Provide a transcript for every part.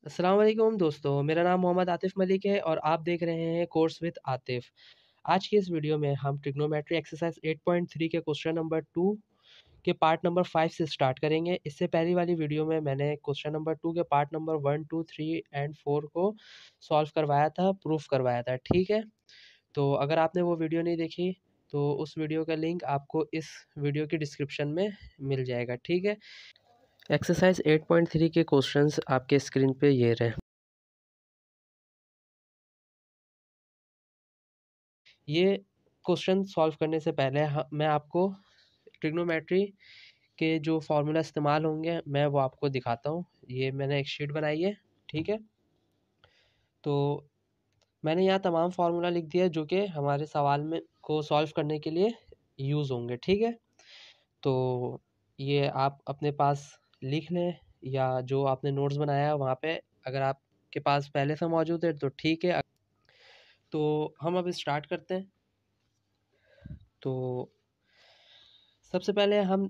अस्सलाम वालेकुम दोस्तों, मेरा नाम मोहम्मद आतिफ़ मलिक है और आप देख रहे हैं कोर्स विद आतिफ़। आज की इस वीडियो में हम ट्रिग्नोमेट्री एक्सरसाइज 8.3 के क्वेश्चन नंबर 2 के पार्ट नंबर 5 से स्टार्ट करेंगे। इससे पहली वाली वीडियो में मैंने क्वेश्चन नंबर 2 के पार्ट नंबर 1, 2, 3 एंड 4 को सॉल्व करवाया था, प्रूफ करवाया था, ठीक है? तो अगर आपने वो वीडियो नहीं देखी तो उस वीडियो का लिंक आपको इस वीडियो की डिस्क्रिप्शन में मिल जाएगा, ठीक है? एक्सरसाइज 8.3 के क्वेश्चंस आपके स्क्रीन पे ये रहे। ये क्वेश्चन सॉल्व करने से पहले मैं आपको ट्रिग्नोमेट्री के जो फार्मूला इस्तेमाल होंगे मैं वो आपको दिखाता हूँ। ये मैंने एक शीट बनाई है, ठीक है? तो मैंने यहाँ तमाम फार्मूला लिख दिया जो कि हमारे सवाल में को सॉल्व करने के लिए यूज़ होंगे, ठीक है? तो ये आप अपने पास लिख लें या जो आपने नोट्स बनाया है वहाँ पे अगर आपके पास पहले से मौजूद है तो ठीक है। तो हम अब स्टार्ट करते हैं। तो सबसे पहले हम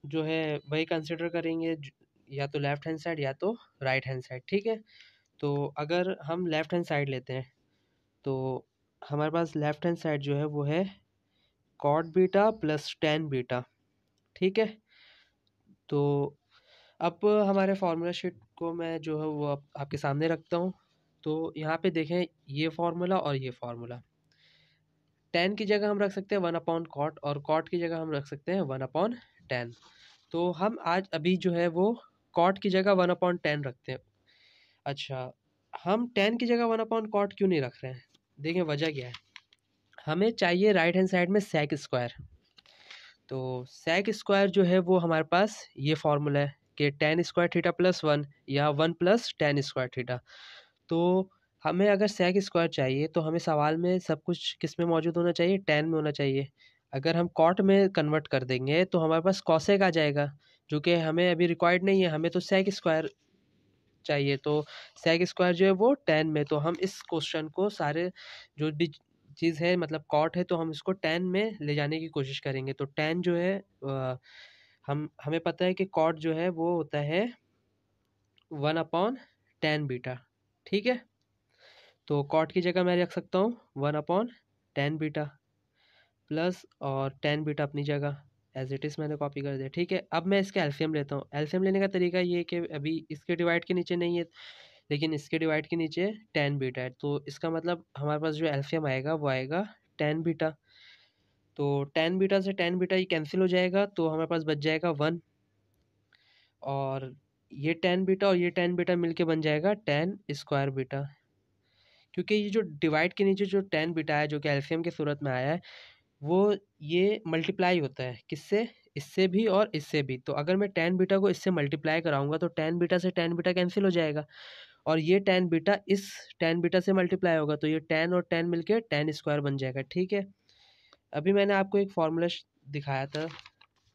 जो है वही कंसिडर करेंगे या तो लेफ़्ट हैंड साइड या तो राइट हैंड साइड, ठीक है? तो अगर हम लेफ़्ट हैंड साइड लेते हैं तो हमारे पास लेफ़्ट हैंड साइड जो है वो है cot beta plus tan beta, ठीक है? तो अब हमारे फार्मूला शीट को मैं जो है वो आपके सामने रखता हूँ। तो यहाँ पे देखें ये फार्मूला और ये फार्मूला। टेन की जगह हम रख सकते हैं वन अपॉन कॉट और कॉट की जगह हम रख सकते हैं वन अपॉन टेन। तो हम आज अभी जो है वो कॉट की जगह वन अपॉन टेन रखते हैं। अच्छा, हम टेन की जगह वन अपॉन कॉट क्यों नहीं रख रहे हैं? देखें वजह क्या है। हमें चाहिए राइट हैंड साइड में सेक स्क्वायर। तो सेक स्क्वायर जो है वो हमारे पास ये फार्मूला है कि ten square theta plus one या one plus ten square theta. तो हमें अगर सेक स्क्वायर चाहिए तो हमें सवाल में सब कुछ किस में मौजूद होना चाहिए? टेन में होना चाहिए। अगर हम कॉट में कन्वर्ट कर देंगे तो हमारे पास कॉसेक आ जाएगा जो कि हमें अभी रिक्वायर्ड नहीं है, हमें तो सेक स्क्वायर चाहिए। तो सेक स्क्वायर जो है वो टेन में। तो हम इस क्वेश्चन को सारे जो भी चीज़ है मतलब कॉट है तो हम इसको टेन में ले जाने की कोशिश करेंगे। तो टेन जो है हमें पता है कि कॉट जो है वो होता है वन अपॉन टेन बीटा, ठीक है? तो कॉट की जगह मैं रख सकता हूँ one upon tan beta plus और टेन बीटा अपनी जगह एज इट इज़ मैंने कॉपी कर दिया, ठीक है? अब मैं इसका एलसीएम लेता हूँ। एलसीएम लेने का तरीका ये है कि अभी इसके डिवाइड के नीचे नहीं है लेकिन इसके डिवाइड के नीचे टेन बीटा है। तो इसका मतलब हमारे पास जो एलसीएम आएगा वो आएगा टेन बीटा। तो टेन बीटा से टेन बीटा ये कैंसिल हो जाएगा तो हमारे पास बच जाएगा वन और ये टेन बीटा और ये टेन बीटा मिलके बन जाएगा टेन स्क्वायर बीटा। क्योंकि ये जो डिवाइड के नीचे जो टेन बीटा है जो कि एलसीएम की सूरत में आया है वो ये मल्टीप्लाई होता है किससे? इससे भी और इससे भी। तो अगर मैं टेन बीटा को इससे मल्टीप्लाई कराऊंगा तो टेन बीटा से टेन बीटा कैंसिल हो जाएगा और ये टेन बीटा इस टेन बीटा से मल्टीप्लाई होगा तो ये टेन और टेन मिलके टेन स्क्वायर बन जाएगा, ठीक है? अभी मैंने आपको एक फार्मूला दिखाया था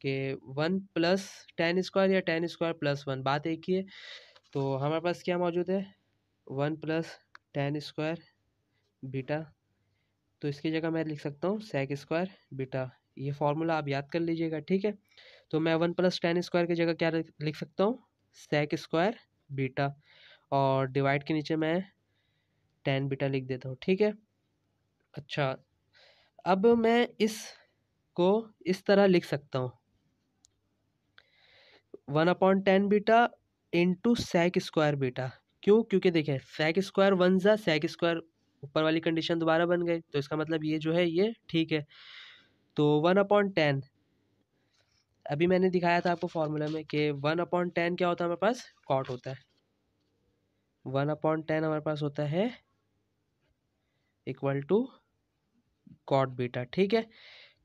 कि वन प्लस टेन स्क्वायर या टेन स्क्वायर प्लस वन, बात एक ही है। तो हमारे पास क्या मौजूद है? One plus ten square beta. तो इसकी जगह मैं लिख सकता हूँ सेक स्क्वायर बीटा। ये फार्मूला आप याद कर लीजिएगा, ठीक है? तो मैं वन प्लस टेन स्क्वायर की जगह क्या लिख सकता हूँ? सेक स्क्वायर बीटा और डिवाइड के नीचे मैं टेन बीटा लिख देता हूँ, ठीक है? अच्छा, अब मैं इसको इस तरह लिख सकता हूँ one upon tan beta into sec square beta. क्यों? क्योंकि देखें सेक स्क्वायर वन ज़ा सेक स्क्वायर ऊपर वाली कंडीशन दोबारा बन गई तो इसका मतलब ये जो है ये ठीक है। तो वन अपॉन टेन अभी मैंने दिखाया था आपको फॉर्मूला में कि वन अपॉन टेन क्या होता है हमारे पास? कॉट होता है। वन अपॉन टेन हमारे पास होता है इक्वल टू कॉट बीटा, ठीक है?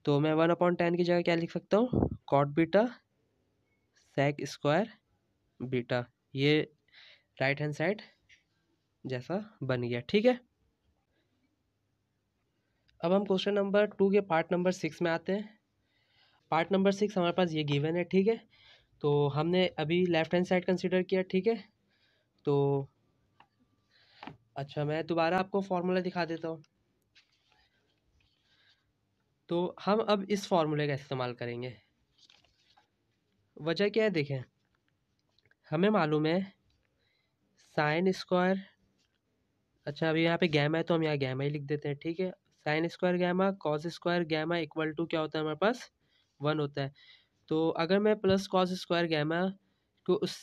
तो मैं वन अपॉन टेन की जगह क्या लिख सकता हूँ? Cot beta sec square beta. ये राइट हैंड साइड जैसा बन गया, ठीक है? अब हम क्वेश्चन नंबर 2 के पार्ट नंबर 6 में आते हैं। पार्ट नंबर 6 हमारे पास ये गिवन है, ठीक है? तो हमने अभी लेफ्ट हैंड साइड कंसीडर किया, ठीक है? तो अच्छा, मैं दोबारा आपको फॉर्मूला दिखा देता हूँ। तो हम अब इस फॉर्मूले का इस्तेमाल करेंगे। वजह क्या है? देखें, हमें मालूम है साइन स्क्वायर, अच्छा अभी यहाँ पे गैमा है तो हम यहाँ गैमा ही लिख देते हैं, ठीक है। Sine square gamma cos square gamma equal to क्या होता है हमारे पास, 1 होता है। तो अगर मैं प्लस कॉस स्क्वायर गैमा को उस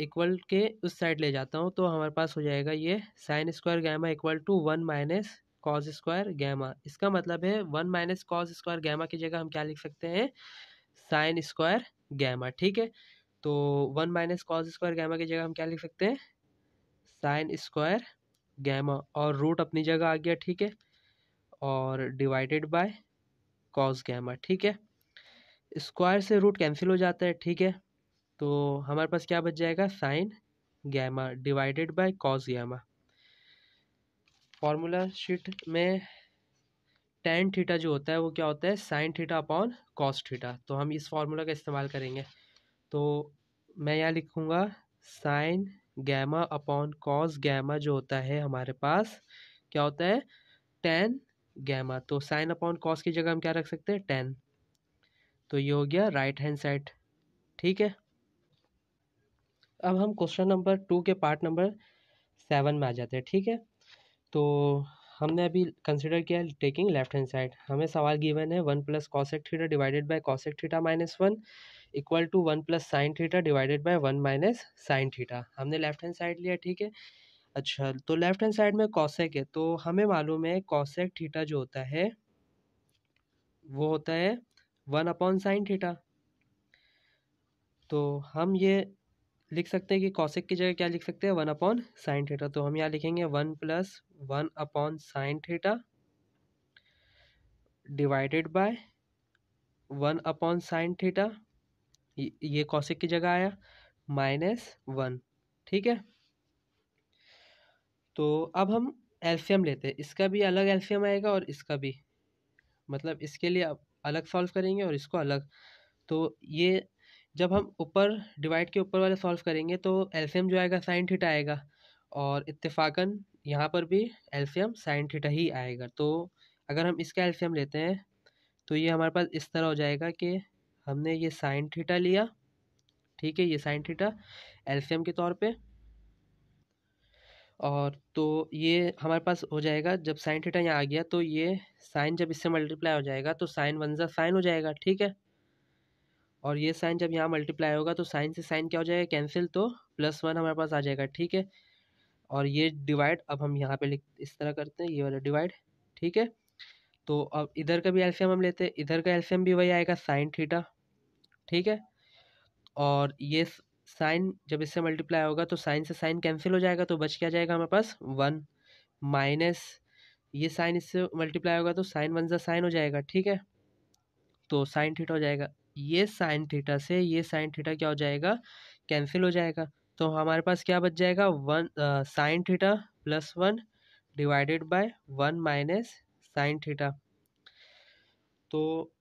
इक्वल के उस साइड ले जाता हूँ तो हमारे पास हो जाएगा ये sine square gamma equal to 1 minus cos square gamma. इसका मतलब है 1 माइनस कॉस स्क्वायर गैमा की जगह हम क्या लिख सकते हैं, साइन स्क्वायर गैमा, ठीक है। तो 1 माइनस कॉस स्क्वायर गैमा की जगह हम क्या लिख सकते हैं, साइन स्क्वायर गैमा, और रूट अपनी जगह आ गया, ठीक है, और डिवाइडेड बाय कॉस गैमा, ठीक है। स्क्वायर से रूट कैंसिल हो जाता है, ठीक है। तो हमारे पास क्या बच जाएगा, sine gamma divided by cos gamma. Formula sheet में टेन थीटा जो होता है वो क्या होता है, sine theta upon cos theta. तो हम इस फॉर्मूला का इस्तेमाल करेंगे। तो मैं यहाँ लिखूँगा sine gamma upon cos gamma जो होता है हमारे पास क्या होता है, टेन गैमा। तो साइन अपॉन कॉस की जगह हम क्या रख सकते हैं, टेन। तो ये हो गया राइट हैंड साइड, ठीक है। अब हम क्वेश्चन नंबर 2 के पार्ट नंबर 7 में आ जाते हैं, ठीक है। तो हमने अभी कंसिडर किया टेकिंग लेफ्ट हैंड साइड। हमें सवाल गिवन है 1 plus cosec theta divided by cosec theta minus 1 equal to 1 plus sine theta divided by 1 minus sine theta. हमने लेफ्ट हैंड साइड लिया, ठीक है। अच्छा तो लेफ्ट हैंड साइड में कॉसेक है तो हमें मालूम है कॉसेक थीटा जो होता है वो होता है 1 अपॉन साइन थीटा। तो हम ये लिख सकते हैं कि कॉसेक की जगह क्या लिख सकते हैं, 1 अपॉन साइन थीटा। तो हम यहाँ लिखेंगे 1 plus 1 upon sine theta divided by 1 upon sine theta, ये कॉसेक की जगह आया, माइनस 1, ठीक है। तो अब हम एलसीएम लेते हैं, इसका भी अलग एलसीएम आएगा और इसका भी, मतलब इसके लिए अब अलग सॉल्व करेंगे और इसको अलग। तो ये जब हम ऊपर डिवाइड के ऊपर वाले सॉल्व करेंगे तो एलसीएम जो आएगा साइन थीटा आएगा, और इत्तेफाकन यहाँ पर भी एलसीएम साइन थीटा ही आएगा। तो अगर हम इसका एलसीएम लेते हैं तो ये हमारे पास इस तरह हो जाएगा कि हमने ये साइन थीटा लिया, ठीक है, ये साइन थीटा एलसीएम के तौर पे, और तो ये हमारे पास हो जाएगा जब साइन थीटा यहाँ आ गया तो ये साइन जब इससे मल्टीप्लाई हो जाएगा तो साइन वन ज़ा साइन हो जाएगा, ठीक है। और ये साइन जब यहाँ मल्टीप्लाई होगा तो साइन से साइन क्या हो जाएगा, कैंसिल, तो +1 हमारे पास आ जाएगा, ठीक है। और ये डिवाइड अब हम यहाँ पे लिख इस तरह करते हैं, ये वाला डिवाइड, ठीक है। तो अब इधर का भी एलसीएम हम लेते हैं, इधर का एलसीएम भी वही आएगा साइन थीटा, ठीक है। और ये साइन जब इससे मल्टीप्लाई होगा तो साइन से साइन कैंसिल हो जाएगा तो बच क्या जाएगा हमारे पास 1, माइनस ये साइन इससे मल्टीप्लाई होगा तो साइन वन ज़ा साइन हो जाएगा, ठीक है। तो साइन थीटा हो जाएगा, ये साइन थीटा से ये साइन थीटा क्या हो जाएगा, कैंसिल हो जाएगा। तो हमारे पास क्या बच जाएगा, sine theta +1 divided by 1 minus sine theta. तो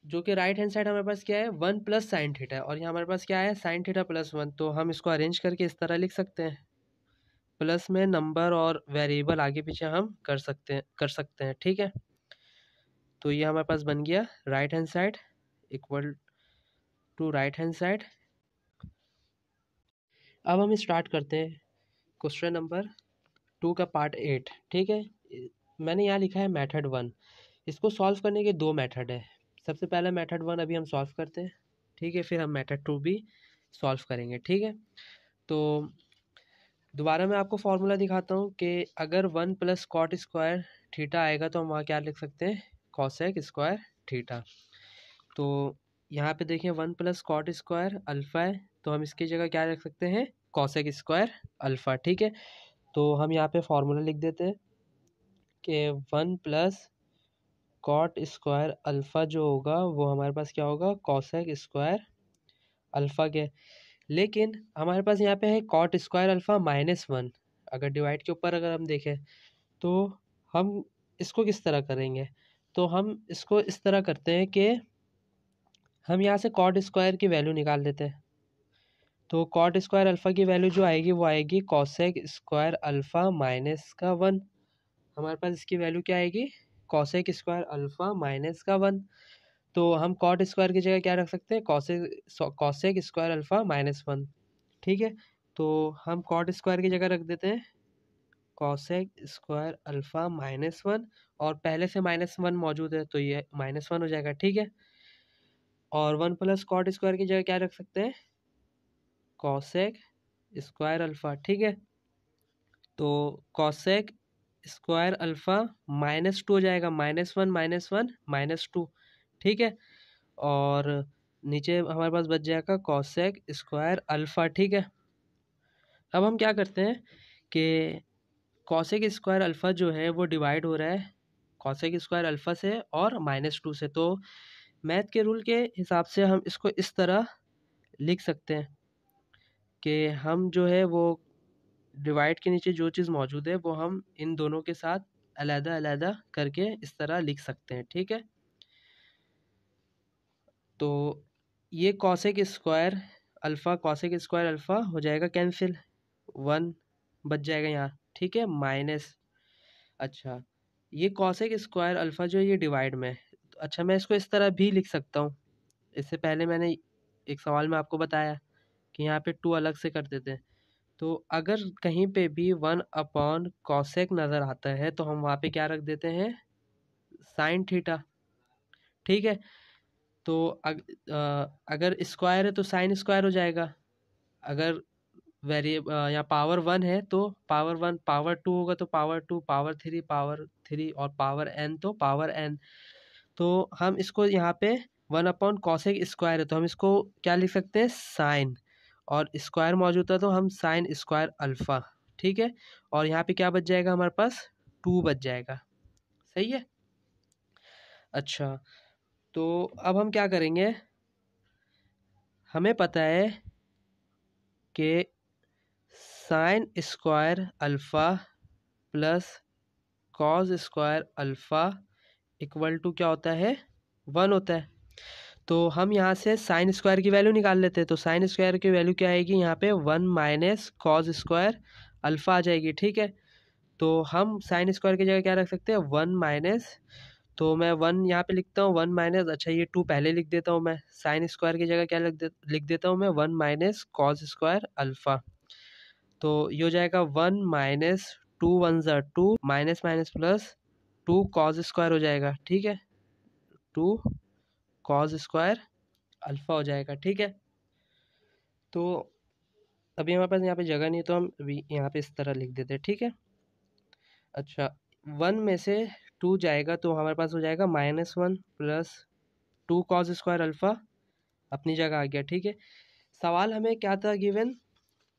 जो कि राइट हैंड साइड हमारे पास क्या है, 1 प्लस साइन थीटा है, और यहाँ हमारे पास क्या है, साइन थीटा +1। तो हम इसको अरेंज करके इस तरह लिख सकते हैं, प्लस में नंबर और वेरिएबल आगे पीछे हम कर सकते हैं, ठीक है। तो ये हमारे पास बन गया right hand side equal to right hand side. अब हम स्टार्ट करते हैं क्वेश्चन नंबर 2 का पार्ट 8, ठीक है। मैंने यहाँ लिखा है मेथड 1। इसको सॉल्व करने के 2 मेथड है। सबसे पहला मेथड 1 अभी हम सॉल्व करते हैं, ठीक है, फिर हम मेथड 2 भी सॉल्व करेंगे, ठीक है। तो दोबारा मैं आपको फॉर्मूला दिखाता हूँ कि अगर 1 प्लस कॉट स्क्वायर थीटा आएगा तो हम वहाँ क्या लिख सकते हैं, कॉसेक स्क्वायर थीटा। तो यहाँ पे देखिए 1 प्लस कॉट स्क्वायर अल्फ़ा है तो हम इसकी जगह क्या रख सकते हैं, कॉसेक स्क्वायर अल्फ़ा, ठीक है। तो हम यहाँ पे फॉर्मूला लिख देते हैं कि 1 प्लस कॉट स्क्वायर अल्फ़ा जो होगा वो हमारे पास क्या होगा, कॉसेक स्क्वायर अल्फ़ा के। लेकिन हमारे पास यहाँ पे है कॉट स्क्वायर अल्फ़ा -1। अगर डिवाइड के ऊपर अगर हम देखें तो हम इसको किस तरह करेंगे, तो हम इसको इस तरह करते हैं कि हम यहाँ से कॉट स्क्वायर की वैल्यू निकाल लेते हैं। तो कॉट स्क्वायर अल्फ़ा की वैल्यू जो आएगी वो आएगी कॉसेक स्क्वायर अल्फ़ा -1। हमारे पास इसकी वैल्यू क्या आएगी, कॉसेक स्क्वायर अल्फ़ा -1। तो हम कॉट स्क्वायर की जगह क्या रख सकते हैं, कॉसेक स्क्वायर अल्फ़ा -1, ठीक है। तो हम कॉट स्क्वायर की जगह रख देते हैं कॉसेक स्क्वायर अल्फ़ा -1, और पहले से -1 मौजूद है तो ये -1 हो जाएगा, ठीक है। और 1 प्लस कॉट स्क्वायर की जगह क्या रख सकते हैं, कॉसेक स्क्वायर अल्फ़ा, ठीक है। तो कॉसेक स्क्वायर अल्फ़ा -2 हो जाएगा, -1 -2, ठीक है। और नीचे हमारे पास बच जाएगा कॉसेक स्क्वायर अल्फ़ा, ठीक है। अब हम क्या करते हैं कि कॉसेक स्क्वायर अल्फ़ा जो है वो डिवाइड हो रहा है कॉसेक स्क्वायर अल्फ़ा से और -2 से। तो मैथ के रूल के हिसाब से हम इसको इस तरह लिख सकते हैं कि हम जो है वो डिवाइड के नीचे जो चीज़ मौजूद है वो हम इन दोनों के साथ अलग-अलग करके इस तरह लिख सकते हैं, ठीक है। तो ये कॉसेक स्क्वायर अल्फ़ा हो जाएगा कैंसिल, 1 बच जाएगा यहाँ, ठीक है, माइनस। अच्छा, ये कॉसेक स्क्वायर अल्फ़ा जो है ये डिवाइड में है। तो अच्छा, मैं इसको इस तरह भी लिख सकता हूँ। इससे पहले मैंने एक सवाल में आपको बताया कि यहाँ पे 2 अलग से कर देते हैं। तो अगर कहीं पे भी 1 अपॉन कॉसेक नज़र आता है तो हम वहाँ पे क्या रख देते हैं, साइन थीटा, ठीक है। तो अगर स्क्वायर है तो साइन स्क्वायर हो जाएगा। अगर यहाँ पावर 1 है तो पावर 1, पावर 2 होगा तो पावर 2, पावर 3 और पावर n तो पावर n। तो हम इसको यहाँ पे 1 अपॉन कॉसेक स्क्वायर है तो हम इसको क्या लिख सकते हैं, साइन, और स्क्वायर मौजूद है तो हम साइन स्क्वायर अल्फ़ा, ठीक है। और यहाँ पे क्या बच जाएगा हमारे पास, 2 बच जाएगा, सही है। अच्छा, तो अब हम क्या करेंगे, हमें पता है कि sine square alpha plus cos square alpha equal to क्या होता है, 1 होता है। तो हम यहाँ से साइन स्क्वायर की वैल्यू निकाल लेते हैं। तो साइन स्क्वायर की वैल्यू क्या आएगी यहाँ पे, 1 माइनस कॉस स्क्वायर अल्फ़ा आ जाएगी, ठीक है। तो हम साइन स्क्वायर की जगह क्या रख सकते हैं, 1 माइनस, तो मैं 1 यहाँ पे लिखता हूँ, 1 माइनस, अच्छा ये 2 पहले लिख देता हूँ मैं। साइन स्क्वायर की जगह क्या लिख देता हूँ मैं, 1 माइनस कॉस स्क्वायर अल्फ़ा। तो ये हो जाएगा 1 माइनस 2 1 ज़ा 2, minus minus plus 2 cos square हो जाएगा, ठीक है, 2 कॉस स्क्वायर अल्फ़ा हो जाएगा, ठीक है। तो अभी हमारे पास यहाँ पे जगह नहीं है तो हम अभी यहाँ पे इस तरह लिख देते हैं, ठीक है। अच्छा, 1 में से 2 जाएगा तो हमारे पास हो जाएगा -1 प्लस 2 कॉस स्क्वायर अल्फ़ा अपनी जगह आ गया, ठीक है। सवाल हमें क्या था गिवन,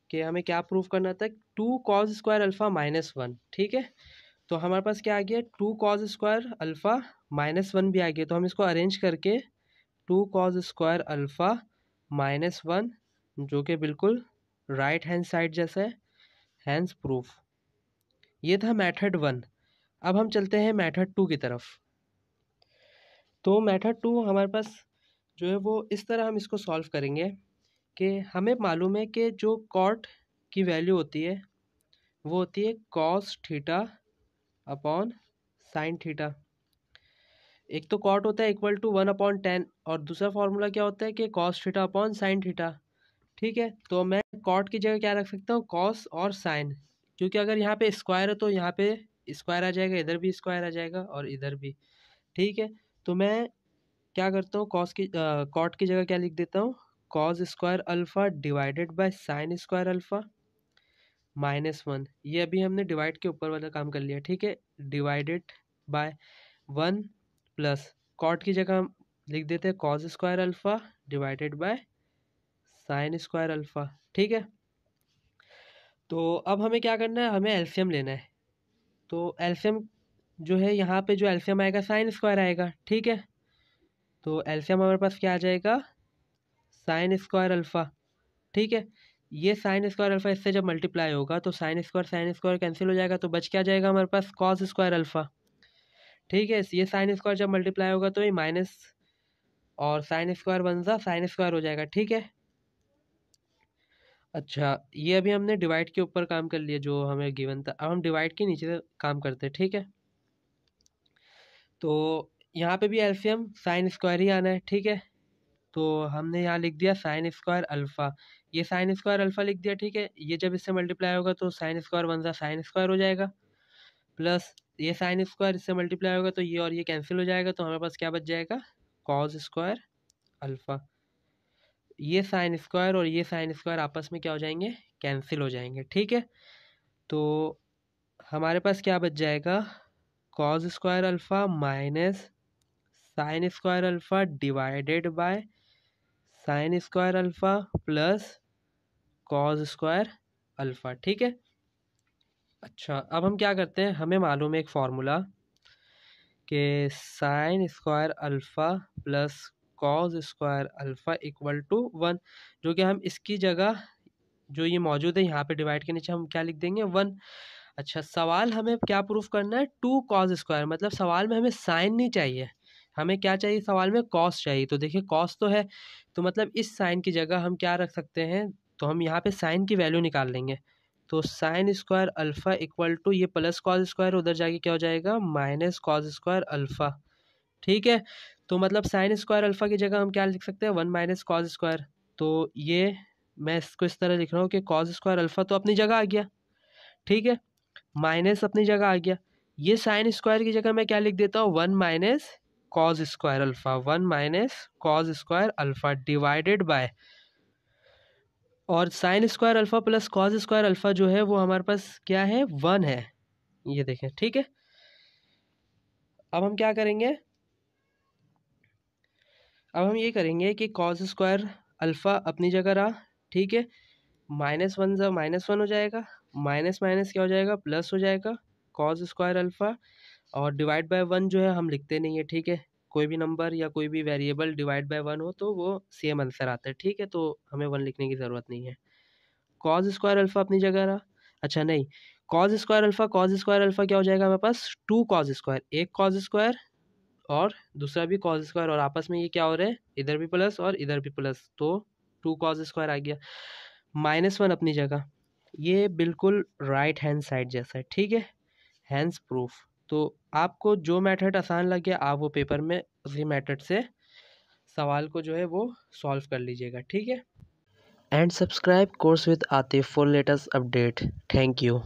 कि हमें क्या प्रूव करना था, 2 कॉस स्क्वायर अल्फ़ा -1, ठीक है। तो हमारे पास क्या आ गया, 2 कॉस स्क्वायर अल्फ़ा -1 भी आ गया। तो हम इसको अरेंज करके 2 कॉस स्क्वायर अल्फ़ा -1, जो कि बिल्कुल राइट हैंड साइड जैसा है, हैंस प्रूफ। ये था मेथड 1। अब हम चलते हैं मेथड 2 की तरफ। तो मेथड 2 हमारे पास जो है वो इस तरह हम इसको सॉल्व करेंगे कि हमें मालूम है कि जो कॉट की वैल्यू होती है वो होती है cos theta upon sine theta. एक तो कॉट होता है इक्वल टू 1/10, और दूसरा फॉर्मूला क्या होता है कि cos theta upon sine theta, ठीक है। तो मैं कॉट की जगह क्या रख सकता हूँ, कॉस और साइन, क्योंकि अगर यहाँ पे स्क्वायर है तो यहाँ पे स्क्वायर आ जाएगा, इधर भी स्क्वायर आ जाएगा और इधर भी, ठीक है। तो मैं क्या करता हूँ, कॉट की जगह क्या लिख देता हूँ, cos square alpha divided by sine square alpha -1। ये अभी हमने डिवाइड के ऊपर वाला काम कर लिया, ठीक है। डिवाइडेड बाय 1 प्लस कॉट की जगह हम लिख देते हैं cos square alpha divided by sine square alpha, ठीक है। तो अब हमें क्या करना है, हमें एलसीएम लेना है। तो एलसीएम जो है, यहाँ पे जो एलसीएम आएगा साइन स्क्वायर आएगा, ठीक है। तो एलसीएम हमारे पास क्या आ जाएगा, साइन स्क्वायर अल्फ़ा, ठीक है। ये साइन स्क्वायर अल्फ़ा इससे जब मल्टीप्लाई होगा तो साइन स्क्वायर कैंसिल हो जाएगा, तो बच क्या जाएगा हमारे पास, कॉस स्क्वायर अल्फ़ा, ठीक है। ये साइन स्क्वायर जब मल्टीप्लाई होगा तो ये माइनस और साइन स्क्वायर बन जा साइन स्क्वायर हो जाएगा, ठीक है। अच्छा, ये अभी हमने डिवाइड के ऊपर काम कर लिया जो हमें गिवन था। अब हम डिवाइड के नीचे से काम करते हैं, ठीक है। तो यहाँ पे भी एलसीएम साइन स्क्वायर ही आना है, ठीक है। तो हमने यहाँ लिख दिया साइन स्क्वायर अल्फ़ा, ये साइन स्क्वायर अल्फ़ा लिख दिया, ठीक है। ये जब इससे मल्टीप्लाई होगा तो साइन स्क्वायर वन सा साइन स्क्वायर हो जाएगा, प्लस ये साइन स्क्वायर इससे मल्टीप्लाई होगा तो ये और ये कैंसिल हो जाएगा, तो हमारे पास क्या बच जाएगा, कॉस स्क्वायर अल्फ़ा। ये साइन स्क्वायर और ये साइन स्क्वायर आपस में क्या हो जाएंगे, कैंसिल हो जाएंगे, ठीक है। तो हमारे पास क्या बच जाएगा, cos square alpha minus sign square alpha divided by sine square alpha plus cos square alpha, ठीक है। अच्छा, अब हम क्या करते हैं, हमें मालूम है एक फार्मूला कि sine square alpha plus cos square alpha equal to 1, जो कि हम इसकी जगह जो ये मौजूद है यहाँ पे डिवाइड के नीचे हम क्या लिख देंगे, 1। अच्छा, सवाल हमें क्या प्रूफ करना है, 2 कॉस स्क्वायर, मतलब सवाल में हमें साइन नहीं चाहिए, हमें क्या चाहिए, सवाल में कॉस चाहिए। तो देखिए कॉस तो है, तो मतलब इस साइन की जगह हम क्या रख सकते हैं, तो हम यहाँ पे साइन की वैल्यू निकाल लेंगे। तो sine square alpha equal to ये प्लस कॉस स्क्वायर उधर जाके क्या हो जाएगा, माइनस कॉस स्क्वायर अल्फ़ा, ठीक है। तो मतलब साइन स्क्वायर अल्फ़ा की जगह हम क्या लिख सकते हैं, 1 माइनस कॉस स्क्वायर। तो ये मैं इसको इस तरह लिख रहा हूँ कि कॉस स्क्वायर अल्फ़ा तो अपनी जगह आ गया, ठीक है, माइनस अपनी जगह आ गया। ये साइन स्क्वायर की जगह मैं क्या लिख देता हूँ, 1 minus cos square alpha, 1 minus cos square alpha divided by, और sine square alpha plus cos square alpha जो है वो हमारे पास क्या है, 1 है, ये देखें, ठीक है। अब हम क्या करेंगे, अब हम ये करेंगे कि कॉस स्क्वायर अल्फ़ा अपनी जगह रहा, ठीक है, -1 ज़ा -1 हो जाएगा, माइनस माइनस क्या हो जाएगा, प्लस हो जाएगा, कॉस स्क्वायर अल्फ़ा, और डिवाइड बाय 1 जो है हम लिखते नहीं है, ठीक है। कोई भी नंबर या कोई भी वेरिएबल डिवाइड बाय 1 हो तो वो सेम आंसर आता है, ठीक है, तो हमें 1 लिखने की ज़रूरत नहीं है। कॉस स्क्वायर अल्फ़ा अपनी जगह रहा, अच्छा नहीं, कॉस स्क्वायर अल्फ़ा क्या हो जाएगा हमारे पास, 2 कॉस स्क्वायर, एक कॉस स्क्वायर और दूसरा भी कॉस स्क्वायर, और आपस में ये क्या हो रहे हैं, इधर भी प्लस और इधर भी प्लस, तो 2 कॉस स्क्वायर आ गया, -1 अपनी जगह, ये बिल्कुल राइट हैंड साइड जैसा है, ठीक है, हैंस प्रूफ। तो आपको जो मेथड आसान लगे आप वो पेपर में उसी मेथड से सवाल को जो है वो सॉल्व कर लीजिएगा, ठीक है। And subscribe course with Atif for latest update. Thank you.